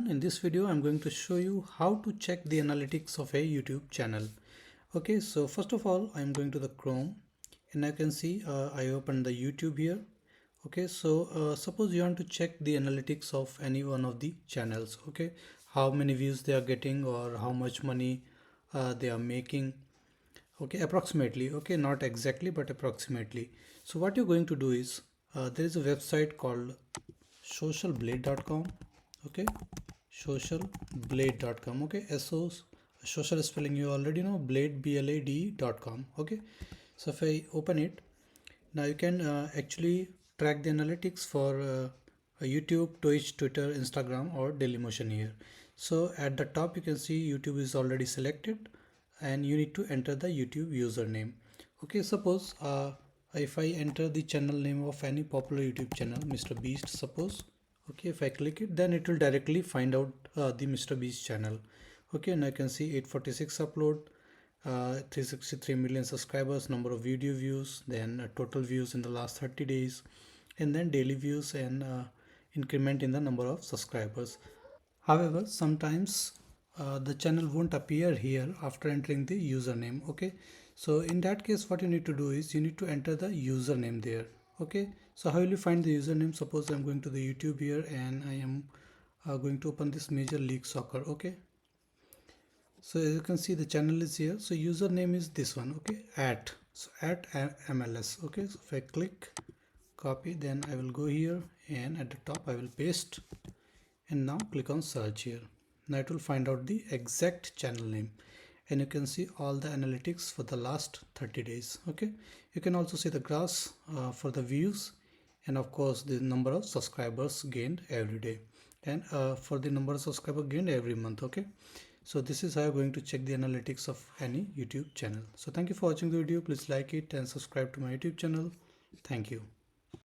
everyone, in this video I'm going to show you how to check the analytics of a YouTube channel. Okay, so first of all I'm going to the Chrome and I can see I opened the YouTube here. Okay, so suppose you want to check the analytics of any one of the channels. Okay, how many views they are getting or how much money they are making. Okay, approximately. Okay, not exactly but approximately. So what you're going to do is there is a website called socialblade.com. Okay, socialblade.com. Okay, social spelling you already know, blade blade.com. Okay, so if I open it now, you can actually track the analytics for YouTube, Twitch, Twitter, Instagram, or Dailymotion here. So at the top you can see YouTube is already selected and you need to enter the YouTube username. Okay, suppose if I enter the channel name of any popular YouTube channel, Mr. Beast, suppose. Okay, if I click it, then it will directly find out the Mr. Beast channel. Okay, and I can see 846 upload, 363 million subscribers, number of video views, then total views in the last 30 days, and then daily views and increment in the number of subscribers. However, sometimes the channel won't appear here after entering the username. Okay, so in that case what you need to do is you need to enter the username there. Okay, so how will you find the username? Suppose I'm going to the YouTube here and I am going to open this Major League Soccer. Okay, so as you can see the channel is here, so username is this one. Okay, at MLS. Okay, so if I click copy, then I will go here and at the top I will paste and now click on search here. Now it will find out the exact channel name and you can see all the analytics for the last 30 days. Okay, you can also see the graphs for the views and of course the number of subscribers gained every day and for the number of subscribers gained every month. Okay, so this is how you're going to check the analytics of any YouTube channel. So thank you for watching the video. Please like it and subscribe to my YouTube channel. Thank you.